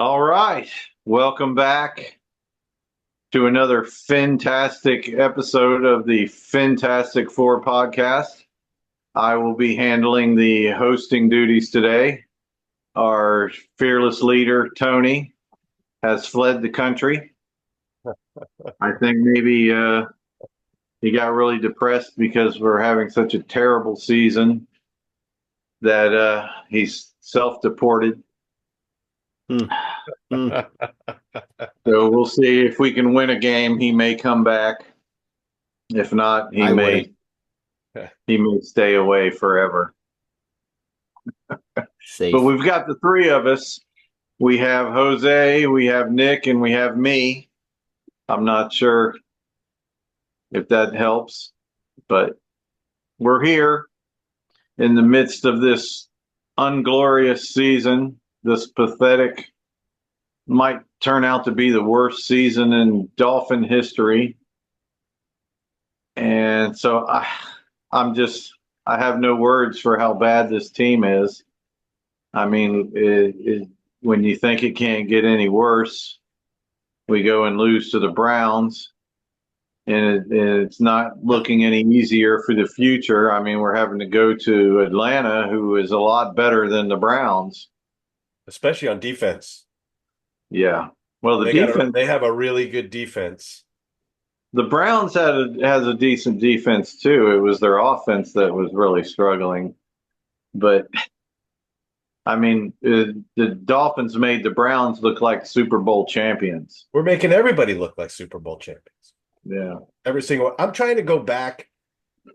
All right. Welcome back to another fantastic episode of the Fantastic Four podcast. I will be handling the hosting duties today. Our fearless leader, Tony, has fled the country. I think maybe he got really depressed because we're having such a terrible season that he's self deported. Hmm. Hmm. So we'll see if we can win a game. He may come back. If not, he I may wouldn't. he may stay away forever. But Safe. we've got the three of us. We have Jose, we have Nick, and we have me. I'm not sure if that helps, but we're here in the midst of this unglorious season. This pathetic might turn out to be the worst season in Dolphin history. And so I'm just, I have no words for how bad this team is. I mean, when you think it can't get any worse, we go and lose to the Browns, and it's not looking any easier for the future. I mean, we're having to go to Atlanta, who is a lot better than the Browns. Especially on defense. Yeah. Well, the They defense, they have a really good defense. the Browns has a decent defense too. It was their offense that was really struggling. But I mean, the Dolphins made the Browns look like Super Bowl champions. We're making everybody look like Super Bowl champions. Yeah. Every single one. I'm trying to go back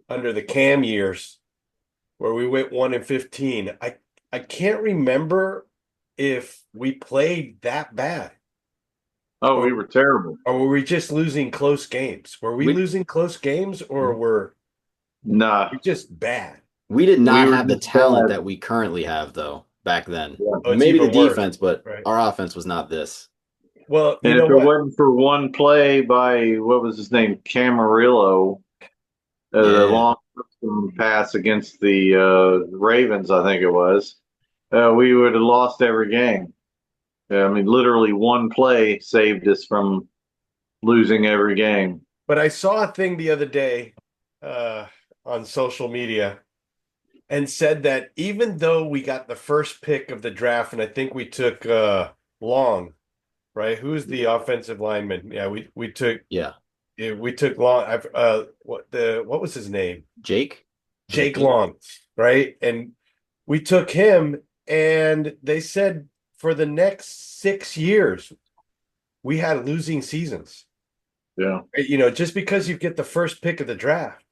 under the Cam years where we went 1-15. I can't remember if we played that bad. Oh, Or, we were terrible. or were we just losing close games? Were we We losing close games or were Nah, we just bad? we did we not were have the just talent bad. that we currently have though back then. Yeah. Oh, it's Maybe the even worse. defense, but Right. our offense was not this. Well, you And know if it what? wasn't for one play by what was his name, Camarillo, the Yeah. long pass against the Ravens, I think it was, we would have lost every game. I mean, literally one play saved us from losing every game. But I saw a thing the other day uh, on social media and said that even though we got the first pick of the draft, and I think we took Long, right? Who's the offensive lineman? Yeah, we took Yeah. we took Long. What was his name? Jake? Was it Jake Jake? Long, right? And we took him, and they said for the next 6 years we had losing seasons. Yeah. You know, just because you get the first pick of the draft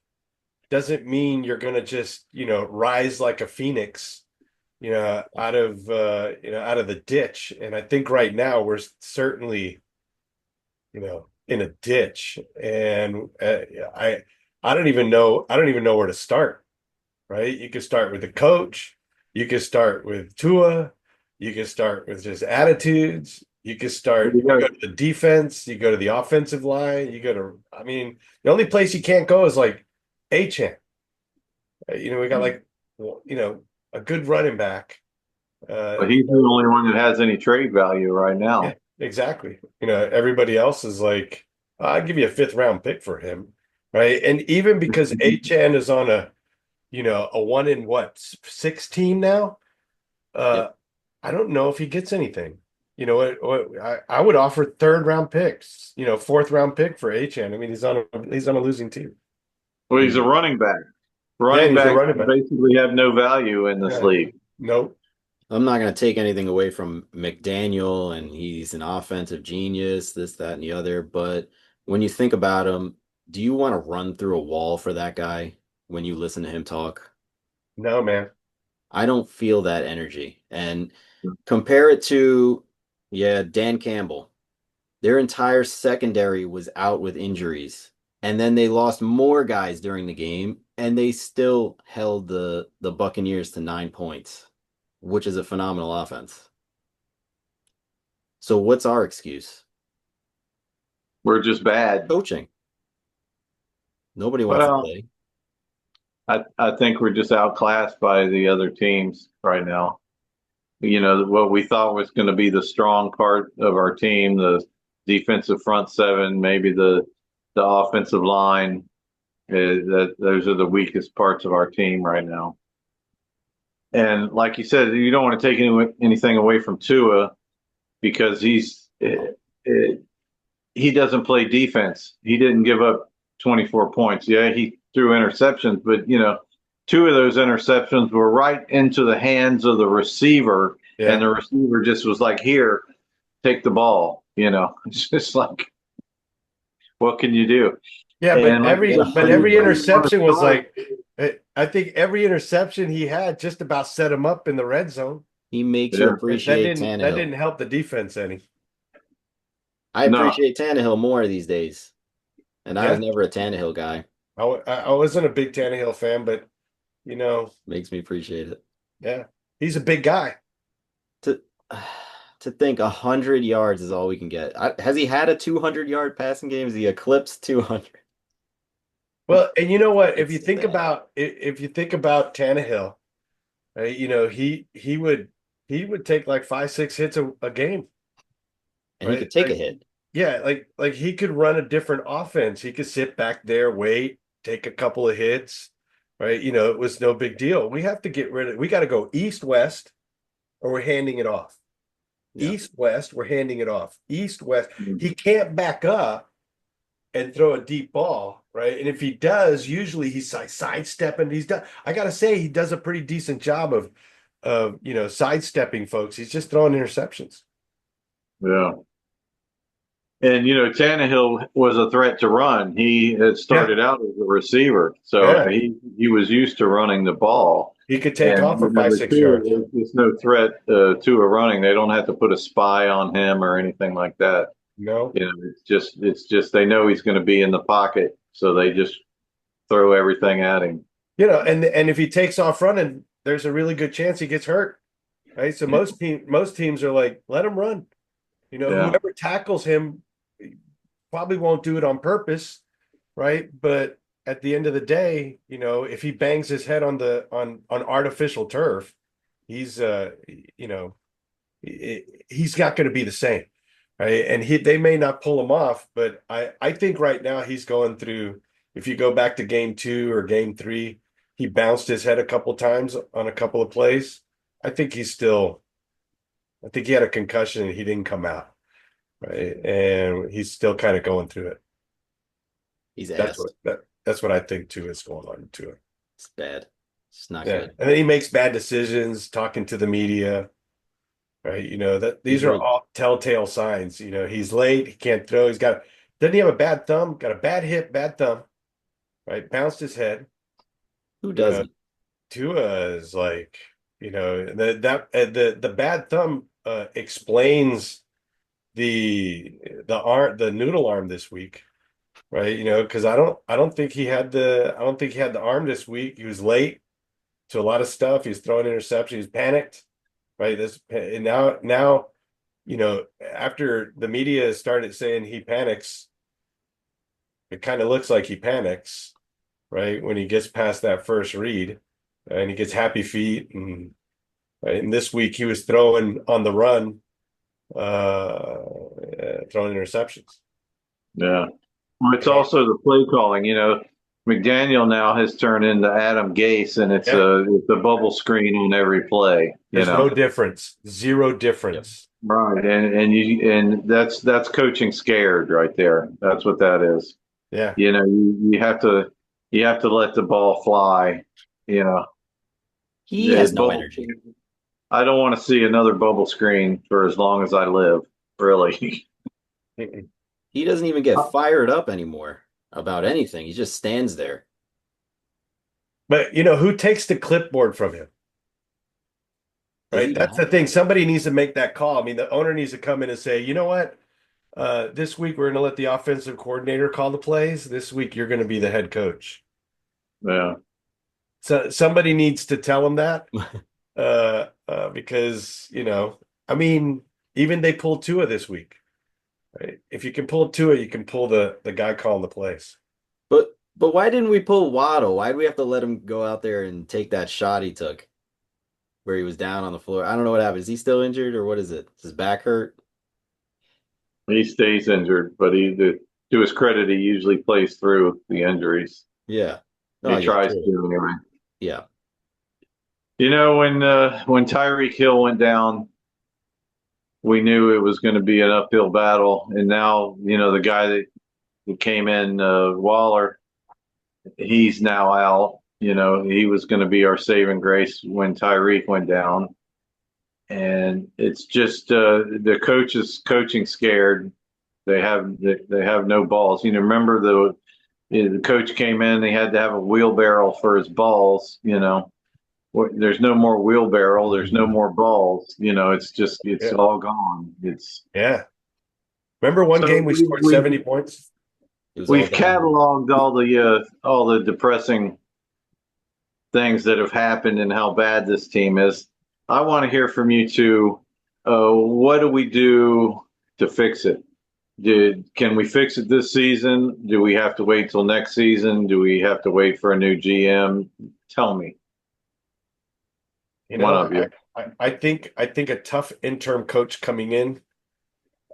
doesn't mean you're going to just, rise like a phoenix, out of the ditch. And I think right now we're certainly, in a ditch. And I don't even know. I don't even know where to start. Right? You could start with the coach. You could start with Tua. You could start with just attitudes. You go to the defense, you go to the offensive line, I mean, the only place you can't go is like Chen. We got like, a good running back. But he's the only one that has any trade value right Yeah, now. exactly. Everybody else is like, I'll give you a fifth round pick for him. Right. And even because Chen is on a one in what, 16 now, uh, Yep. I don't know if he gets anything. I would offer third round picks, fourth round pick for Achan. I mean, he's on a losing team. Well, he's a Mhm. running back. Yeah, Running he's a backs running back. basically have no value in this Yeah. league. Nope. I'm not going to take anything away from McDaniel, and he's an offensive genius, this, that, and the other. But when you think about him, do you want to run through a wall for that guy when you listen to him talk? No, man. I don't feel that energy. And compare it to, yeah, Dan Campbell. Their entire secondary was out with injuries. And then they lost more guys during the game, and they still held the Buccaneers to 9 points, which is a phenomenal offense. So what's our excuse? We're just bad. Coaching. Nobody wants to Well, play. I think we're just outclassed by the other teams right now. what we thought was going to be the strong part of our team, the defensive front seven, maybe the offensive line. That those are the weakest parts of our team right now. And like you said, you don't want to take anything away from Tua because he doesn't play defense. He didn't give up 24 points. Yeah, he threw interceptions, but two of those interceptions were right into the hands of the receiver, and Yeah. the receiver just was like, "Here, take the ball." It's just like, what can you do? Yeah, but And like He had every 100 yards. interception was like, I think every interception he had just about set him up in the red zone. He makes you yeah, appreciate That Tannehill. didn't help the defense any. I no, appreciate Tannehill more these days. And I was Yeah, never a Tannehill guy. I wasn't a big Tannehill fan, but Makes me appreciate it. yeah, he's a big guy. To to think 100 yards is all we can get. Has he had a 200-yard passing game? Has he eclipsed 200? Well, and you know what? It's sad. If you think about Tannehill, right, he would take like 5, 6 hits a game, And he right? could take a Like hit. yeah, like he could run a different offense. He could sit back there, wait, take a couple of hits, right? It was no big deal. We have to get rid of. We got to go east west, or we're handing it off. Yeah. East west, we're handing it off. East west. He can't back up and throw a deep ball, right? And if he does, usually he's like sidestepping. He's done. I gotta say, he does a pretty decent job of sidestepping folks. He's just throwing interceptions. yeah. And Tannehill was a threat to run. He had Yeah, started out as a receiver, so yeah. he was used to running the ball. He could take And off for five, the 6 yards. two, there's no threat to a running. They don't have to put a spy on him or anything like that. No. It's just they know he's going to be in the pocket, so they just throw everything at him. And if he takes off running, there's a really good chance he gets hurt. Right. So most teams are like, let him run. Yeah, Whoever tackles him probably won't do it on purpose, right? But at the end of the day, if he bangs his head on the on artificial turf, he's you know, he's not going to be the same, right? And they may not pull him off, but I think right now he's going through. If you go back to game 2 or game 3, he bounced his head a couple times on a couple of plays. I think he's still. I think he had a concussion and he didn't come out, right? And he's still kind of going through it. He's That's asked. that's what I think too is going on to it. It's bad. It's not Yeah, good. and then he makes bad decisions, talking to the media, right? That these He's are real. all telltale signs. He's late, he can't throw. Doesn't he have a bad thumb? Got a bad hip, bad thumb, right? Bounced his head. Who You know, doesn't? Tua is like, the bad thumb explains the noodle arm this week, right? Because I don't think he had the arm this week. He was late to a lot of stuff. He was throwing interceptions. He was panicked, right? And now, after the media started saying he panics, it kind of looks like he panics, right? When he gets past that first read, and he gets happy feet, and right? And this week he was throwing on the run, throwing interceptions. yeah. Well, it's And also the play calling. McDaniel now has turned into Adam Gase, and it's yeah, a bubble screen on every play. there's no difference, zero Yep. difference. Right, and that's coaching scared right there. That's what that is. Yeah. You have to let the ball fly. You know, He the has no bubble. energy. I don't want to see another bubble screen for as long as I live. Really. Mm-mm. He doesn't even get fired up anymore about anything. He just stands there. But who takes the clipboard from him? Does he Right. even That's the have thing. one? Somebody needs to make that call. I mean, the owner needs to come in and say, you know what? This week we're going to let the offensive coordinator call the plays. This week you're going to be the head coach. Yeah. So somebody needs to tell him that. Because I mean, even they pulled Tua this week. Right? If you can pull Tua, you can pull the guy calling the plays. But why didn't we pull Waddle? Why do we have to let him go out there and take that shot he took? where he was down on the floor. I don't know what happened. Is he still injured or what is it? Is his back hurt? He stays injured, but to his credit, he usually plays through the injuries. Yeah. Oh He yeah, tries true. to anyway. Yeah. When Tyreek Hill went down, we knew it was going to be an uphill battle, and now the guy that came in, Waller, he's now out. He was going to be our saving grace when Tyreek went down, and it's just the coach is coaching scared. They have no balls. Remember the coach came in, they had to have a wheelbarrow for his balls. There's no more wheelbarrow. There's no more balls. It's Yeah. all gone. It's Yeah. Remember one so game we scored 70 points? It was all we've downhill. cataloged all the depressing things that have happened and how bad this team is. I want to hear from you two. What do we do to fix it? Can we fix it this season? Do we have to wait till next season? Do we have to wait for a new GM? Tell me, You one know, of you. I think a tough interim coach coming in.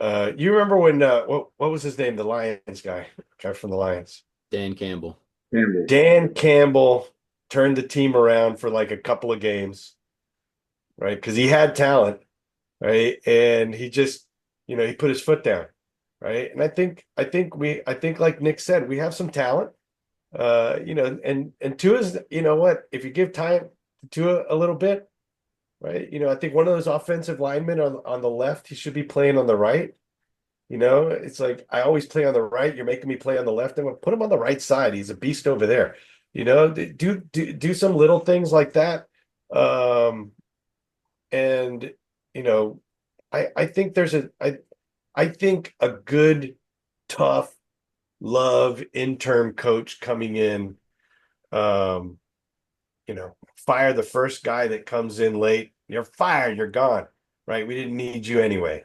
You remember when what was his name? The Lions guy from the Lions. Dan Campbell. Campbell. Dan Campbell turned the team around for like a couple of games, right? Because he had talent, right? And he just, he put his foot down, right? And I think like Nick said, we have some talent. And Tua's, you know what? If you give time to Tua a little bit, right? I think one of those offensive linemen on the left, he should be playing on the right. It's like I always play on the right. You're making me play on the left. I'm gonna put him on the right side. He's a beast over there. Do some little things like that. Um, and you know, I think I think a good, tough, love interim coach coming in, um, fire the first guy that comes in late. You're fired. You're gone. Right? We didn't need you anyway.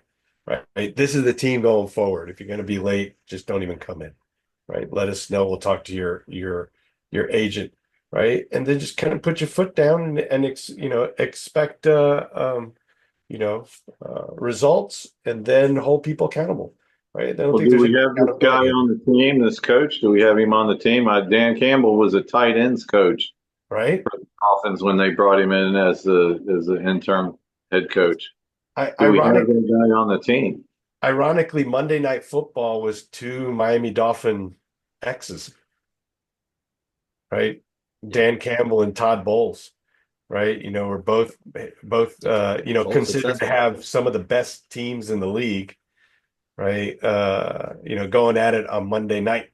Right? This is the team going forward. If you're going to be late, just don't even come in. Right? Let us know. We'll talk to your agent. Right? And then just kind of put your foot down and expect results, and then hold people accountable. Right? I don't Well, think do there's we any have this guy accountability, on the team, this coach? Do we have him on the team? Dan Campbell was a tight ends coach right? for the Dolphins when they brought him in as the interim head coach. I, Do we have ironic, that guy on the team? Ironically, Monday Night Football was two Miami Dolphin exes, right? Yeah. Dan Campbell and Todd Bowles, right? Were both Both considered to successful. have some of the best teams in the league, right? Going at it on Monday night,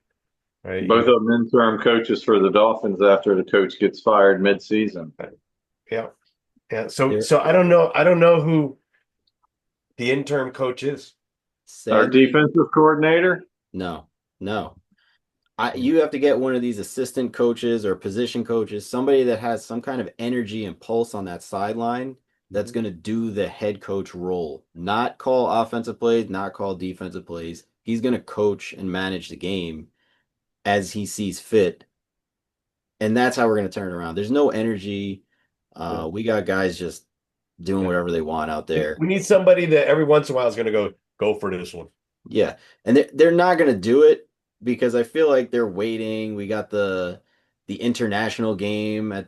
right? Both of them interim coaches for the Dolphins after the coach gets fired mid-season. Yeah, yeah. So There, so I don't know who the interim coach is. Our sadly, defensive coordinator? no, no. You have to get one of these assistant coaches or position coaches, somebody that has some kind of energy and pulse on that sideline that's Mhm. going to do the head coach role, not call offensive plays, not call defensive plays. He's going to coach and manage the game as he sees fit. And that's how we're going to turn it around. There's no energy. Yeah, We got guys just doing yeah. whatever they want out there. We need somebody that every once in a while is going to go for this one. Yeah. And they're not going to do it because I feel like they're waiting. We got the international game at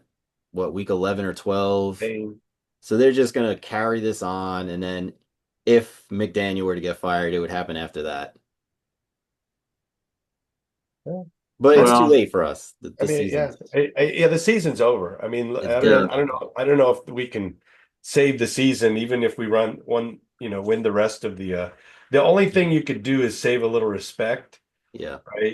what, week 11 or 12. And, So they're just going to carry this on, and then if McDaniel were to get fired, it would happen after that. yeah. But I, it's too Well, late for us. The, I the mean, yeah, season's yeah, the season's over. I mean, it's I yeah. don't, done. I don't know, I don't know if we can save the season, even if we win the rest of the only thing you could do is save a little respect, Yeah. right?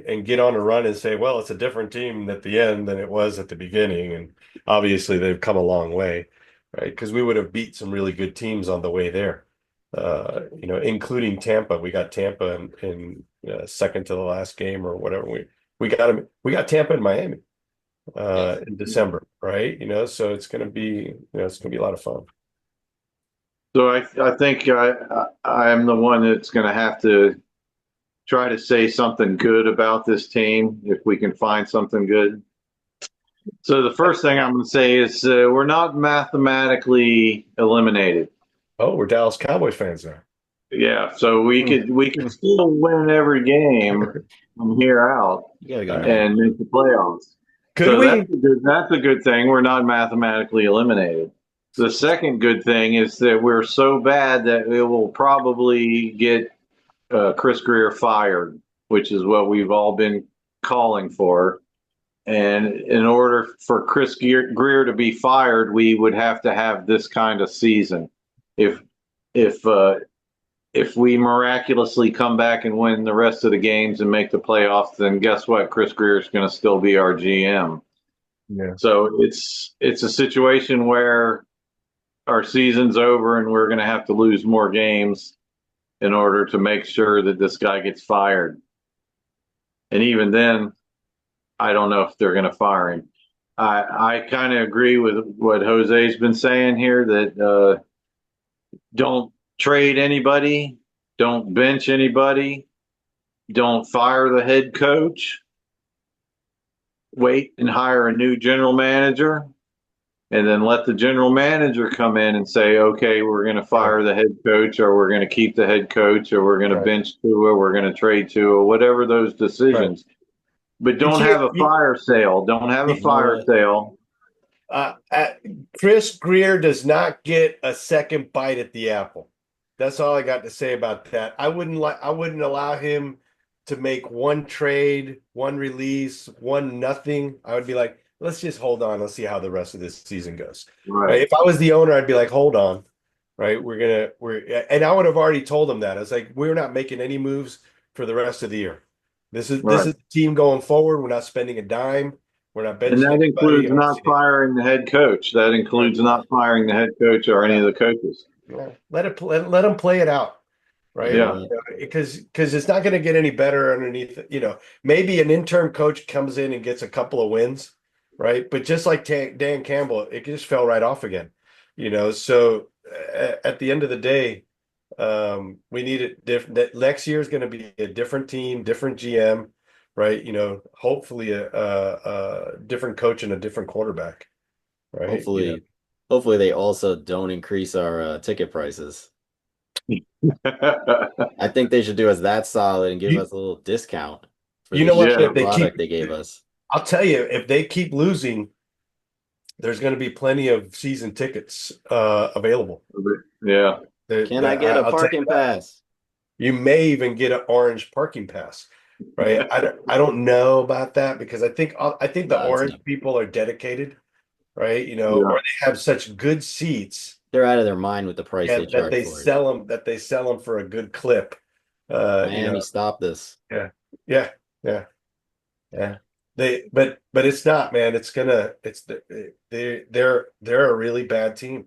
And get on a run and say, well, it's a different team at the end than it was at the beginning. And obviously they've come a long way, right? Because we would have beat some really good teams on the way there. Including Tampa. We got Tampa in second to the last game or whatever. We got Tampa in Miami Yes. in December, right? So it's gonna be a lot of fun. So I think I'm the one that's going to have to try to say something good about this team if we can find something good. So the first thing I'm going to say is we're not mathematically eliminated. Oh, we're Dallas Cowboys fans now. Yeah, so we could still win every game from here out You gotta go and 9-1. make the playoffs. Could So we? that's a good thing. We're not mathematically eliminated. The second good thing is that we're so bad that it will probably get Chris Greer fired, which is what we've all been calling for. And in order for Chris Greer to be fired, we would have to have this kind of season. If if uh, if we miraculously come back and win the rest of the games and make the playoffs, then guess what? Chris Greer is going to still be our GM. Yeah. So it's a situation where our season's over and we're going to have to lose more games in order to make sure that this guy gets fired. And even then, I don't know if they're going to fire him. I kind of agree with what Jose's been saying here that don't trade anybody, don't bench anybody, don't fire the head coach, wait and hire a new general manager, and then let the general manager come in and say, okay, we're going to Right. fire the head coach, or we're going to keep the head coach, or we're going to Right. bench Tua, we're going to trade Tua, whatever those Right. decisions. But You don't can't. have a fire sale. Don't have a You, You know fire what? sale. uh, uh, Chris Greer does not get a second bite at the apple. That's all I got to say about that. I wouldn't allow him to make one trade, one release, one nothing. I would be like, let's just hold on. Let's see how the rest of this season goes. Right? Right. If I was the owner, I'd be like, hold on. Right? And I would have already told him that. I was like, we're not making any moves for the rest of the year. This Right. is the team going forward. We're not spending a dime. We're not And benching that anybody. includes I don't not see it. firing the head coach. That Right. includes not firing the head coach or any Yeah. of the coaches. Yeah. Let them play it out, You know right? Yeah. what? Because it's not going to get any better underneath. Maybe an interim coach comes in and gets a couple of wins, right? But just like Dan Campbell, it just fell right off again. So at the end of the day, we need it different. That next year is going to be a different team, different GM, right? Hopefully a different coach and a different quarterback, right? Hopefully they also don't increase our ticket prices. I think they should do us that solid and give You, us a little discount for you the know what? Yeah. If shitty they keep, product they gave us. I'll tell you, if they keep losing, there's going to be plenty of season tickets available. Yeah. Can I get a I'll tell you parking that. pass? You may even get an orange parking pass, right? I don't know about that because I think the Nah, it's orange not. people are dedicated, right? Yeah. Or they have such good seats They're out of their mind with the price they charge for it. that they sell them for a good clip. Miami, stop this. Yeah, yeah, yeah. Yeah. But it's not, man. They're a really bad team.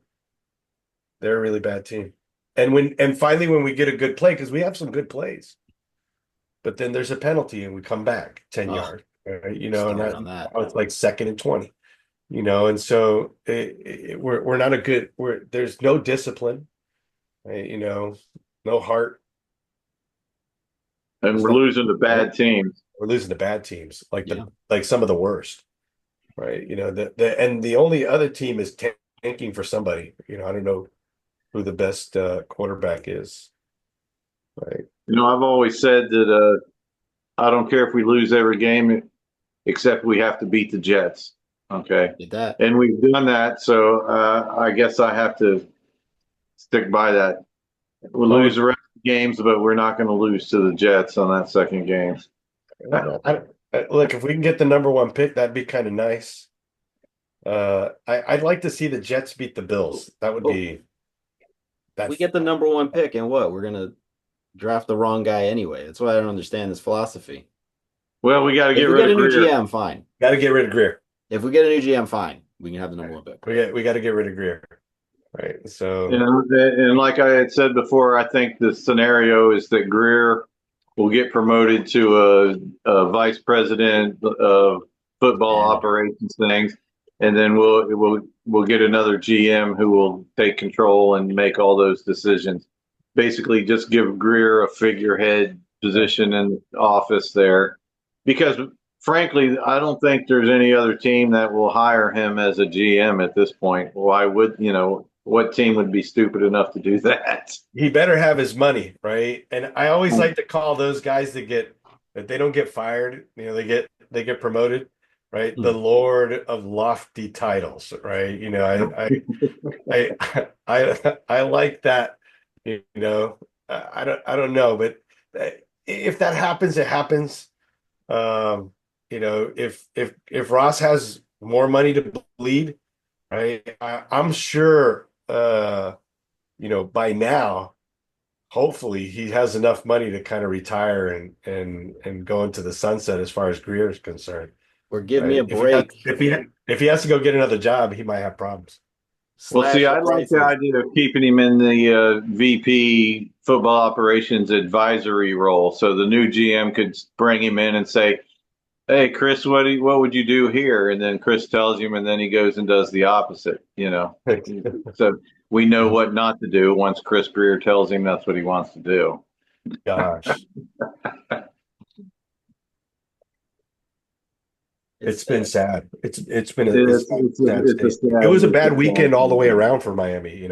They're a really bad team. And finally when we get a good play, because we have some good plays, but then there's a penalty and we come back 10 Oh, yards. Right? And start that on that. now it's like 2nd and 20. And so we're not a good there's no discipline, right? No heart. And There's we're no losing to right? bad teams. We're losing to bad teams, Yeah. like some of the worst. Right. And the only other team is tanking for somebody. I don't know who the best quarterback is. Right. I've always said that I don't care if we lose every game except we have to beat the Jets. Okay. Did that. And we've done that. So I guess I have to stick by that. We'll Well, lose the rest of the games, but we're not going to lose to the Jets on that second game. look, if we can get the number one pick, that'd be kind of nice. I'd like to see the Jets beat the Bills. That would Well, be we that. get the number one pick, and what? We're gonna draft the wrong guy anyway. That's why I don't understand this philosophy. Well, we got to If get we rid get a of new Greer. GM, fine. Got to get rid of Greer. If we get a new GM, fine. We can have the number one pick. We got to get rid of Greer. Right. So And like I had said before, I think the scenario is that Greer will get promoted to a vice president of football Manager. operations things, and then we'll get another GM who will take control and make all those decisions. Basically, just give Greer a figurehead position in the office there, because frankly, I don't think there's any other team that will hire him as a GM at this point. Why would, what team would be stupid enough to do that? He better have his money, right? And I always like to call those guys that they don't get fired, they get promoted, right? The Lord of lofty titles, right? I like that, you know. I don't know, but if that happens, it happens. If Ross has more money to bleed, right? I'm sure by now, hopefully he has enough money to kind of retire and go into the sunset as far as Greer is concerned. Or give me a Right? If he has, break. if he has to go get another job, he might have problems. Well, see, Slash the I like the prices. idea of keeping him in the VP football operations advisory role. So the new GM could bring him in and say, "Hey, Chris, what would you do here?" And then Chris tells him, and then he goes and does the opposite. So we know what not to do once Chris Greer tells him that's what he wants to do. Gosh, it's been sad. It's a sad It's a state. It was a bad weekend all the way sad. around for Miami.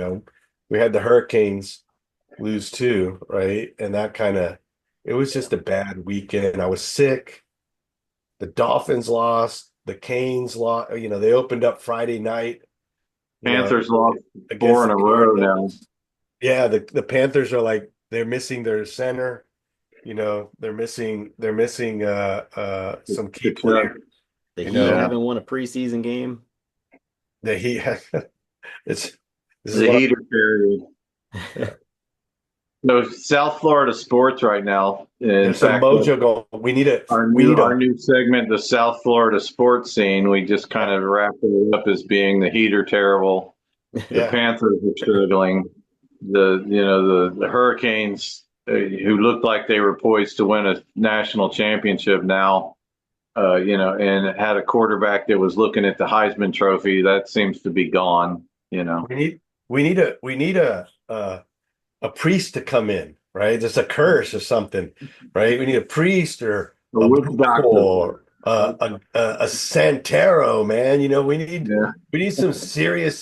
We had the Hurricanes lose too, right? And that it was just a bad weekend. I was sick. The Dolphins lost. The Canes lost. They opened up Friday night, Panthers lost against four in the a row now. Cardinals. Yeah, the Panthers are like they're missing their center. They're missing some key Kachuk. players. The You Heat know, haven't won a preseason game. that he it's this is The what heater period. No, South Florida sports right now. In there's some fact, mojo going. We need a our we new need our a new segment, the South Florida sports scene, we just kind of wrapped it up as being the heat are terrible, the yeah. Panthers are struggling, the Hurricanes who looked like they were poised to win a national championship now, and had a quarterback that was looking at the Heisman Trophy that seems to be gone. We need a priest to come in, right? There's a curse or something, right? We need a priest or A a witch brook doctor. or a Santero, man. Yeah, We need some serious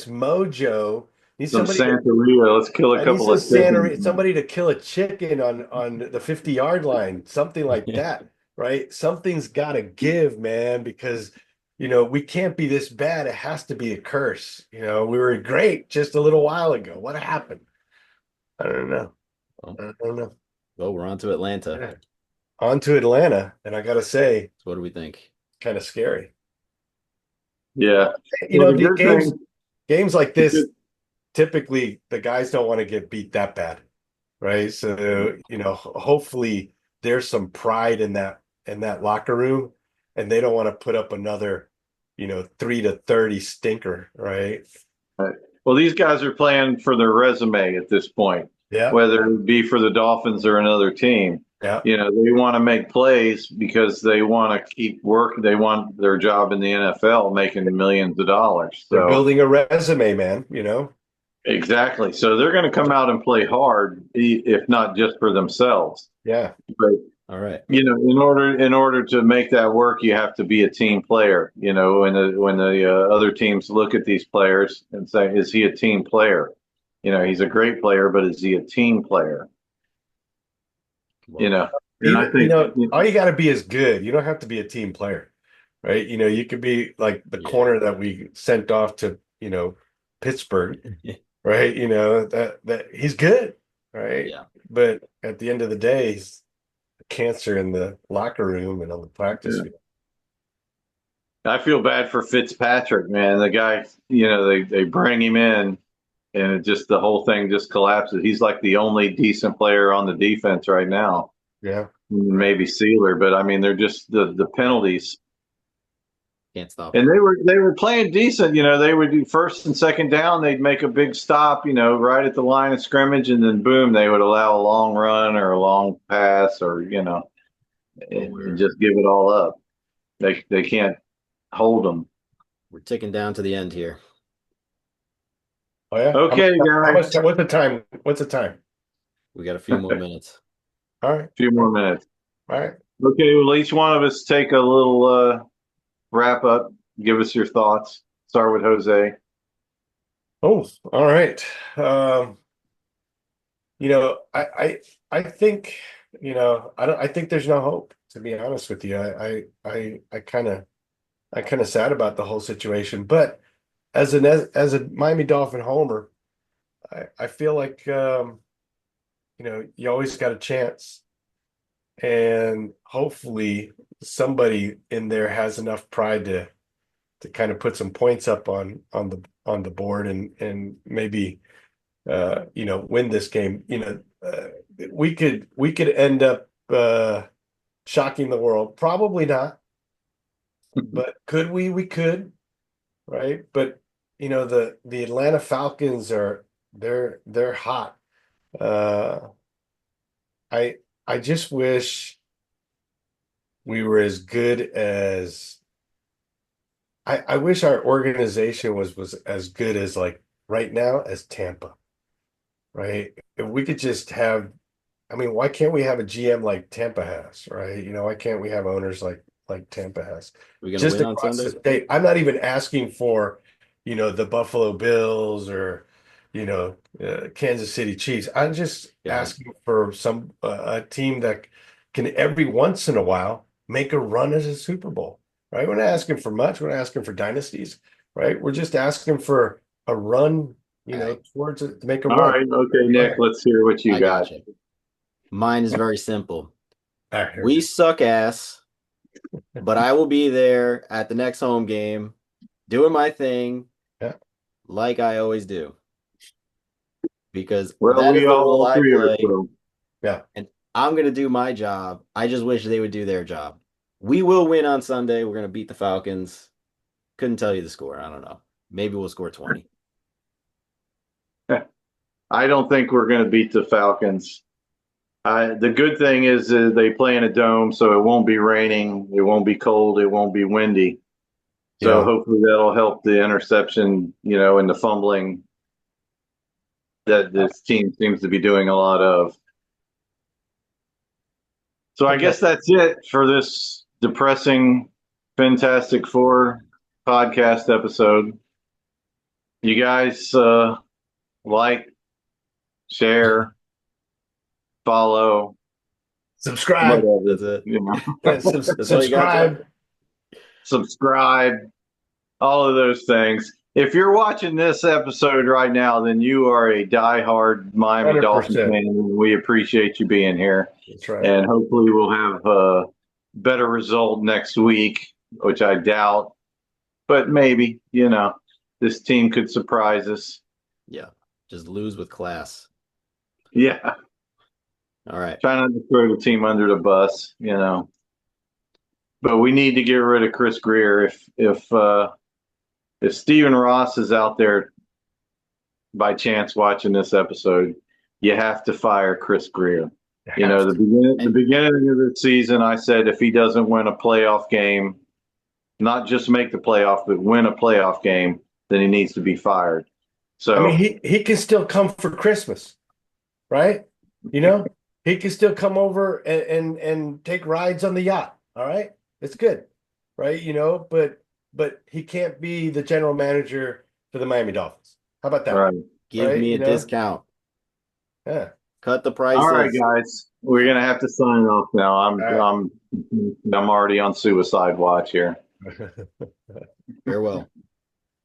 mojo. Need some somebody to Santeria. Let's kill a I need couple some of chickens. somebody to kill a chicken on the 50-yard line, something like that, right? Something's got to give, man, because we can't be this bad. It has to be a curse. We were great just a little while ago. What happened? I don't know. Well, I don't know. we're on to Atlanta. Yeah. On to Atlanta, and I gotta say, So what do we think? kind of scary. Yeah. Well, the good Games thing, games like the this, good, typically the guys don't want to get beat that bad, right? So, hopefully there's some pride in that locker room, and they don't want to put up another, 3-30 stinker, right? well, these guys are playing for their resume at this point, Yeah, whether it be for the Dolphins or another team. yeah. They want to make plays because they want to keep working. They want their job in the NFL, making millions of dollars. They're So building a resume, man. exactly. So they're going to come out and play hard, if not just for themselves. Yeah. But All right. in order to make that work, you have to be a team player. When the other teams look at these players and say, "Is he a team player?" He's a great player, but is he a team player? You Well, know, and I Even, think all you got to be is good. You don't have to be a team player, right? You could be like the yeah. corner that we sent off to, Pittsburgh, right? That he's good, right? Yeah. But at the end of the day, he's a cancer in the locker room and on the practice yeah. field. I feel bad for Fitzpatrick, man. The guy, they bring him in, and the whole thing just collapses. He's like the only decent player on the defense right now. Yeah, right. Maybe Sealer, but I mean, they're just the penalties. Can't stop And them. they were playing decent. They would do first and second down. They'd make a big stop, right at the line of scrimmage, and then boom, they would allow a long run or a long pass, or Well, and just give it all up. They can't hold them. we're ticking down to the end here. Oh yeah. Okay, How guys, much time? What's the time? What's the time? We got a few more minutes. All right. a few more minutes. All right. Okay, well, each one of us take a little wrap up. Give us your thoughts. Start with Jose. Oh, all right. Um, you know, I think, I think there's no hope, to be honest with you. I kind of sad about the whole situation, but as a Miami Dolphin homer, I feel like you always got a chance, and hopefully somebody in there has enough pride to kind of put some points up on the board and maybe win this game. We could end up shocking the world. Probably not, but could we? We could, right? But the Atlanta Falcons they're hot. Uh, I just wish we were as good as I wish our organization was as good as like right now as Tampa, right? If we could just have, I mean, why can't we have a GM like Tampa has, right? Why can't we have owners like Tampa has? We're gonna Just win on across the Sunday. state. I'm not even asking for, the Buffalo Bills or, Kansas City Chiefs. I'm just Yeah, asking for some a team that can every once in a while make a run at a Super Bowl, right? We're not asking for much. We're not asking for dynasties, right? We're just asking for a run, all right. towards it to make a All run. right, okay, Go Nick, ahead. let's hear what you I got. got you. Mine is very simple. All right, here we We go. suck ass, but I will be there at the next home game, doing my thing Yeah. like I always do, because Well, that is we the role all I three of us play, will. Yeah. and I'm gonna do my job. I just wish they would do their job. We will win on Sunday. We're gonna beat the Falcons. Couldn't tell you the score. I don't know. Maybe we'll score 20. I don't think we're going to beat the Falcons. The good thing is they play in a dome, so it won't be raining, it won't be cold, it won't be windy. So Yeah. hopefully that'll help the interception, and the fumbling that this team seems to be doing a lot of. So I Okay. guess that's it for this depressing Fantastic Four podcast episode. You guys like, share, follow, Subscribe. whatever, That's it. That's all you got, Joe? Subscribe. subscribe, all of those things. If you're watching this episode right now, then you are a diehard Miami Dolphins fan, 100%. and we appreciate you being here. That's right. And hopefully, we'll have a better result next week, which I doubt, but maybe, this team could surprise us. Yeah. Just lose with class. Yeah, All right. try not to throw the team under the bus. But we need to get rid of Chris Greer. If Stephen Ross is out there by chance watching this episode, you have to fire Chris Greer. The And beginning of the season, I said if he doesn't win a playoff game, not just make the playoff, but win a playoff game, then he needs to be fired. I mean, So, he can still come for Christmas, right? He can still come over and take rides on the yacht. All right. It's good. Right. But he can't be the general manager for the Miami Dolphins. How about that? right. give Right? me a discount. Yeah. Cut the All right, prices. guys, we're gonna have to sign off now. All right. I'm already on suicide watch here. Farewell.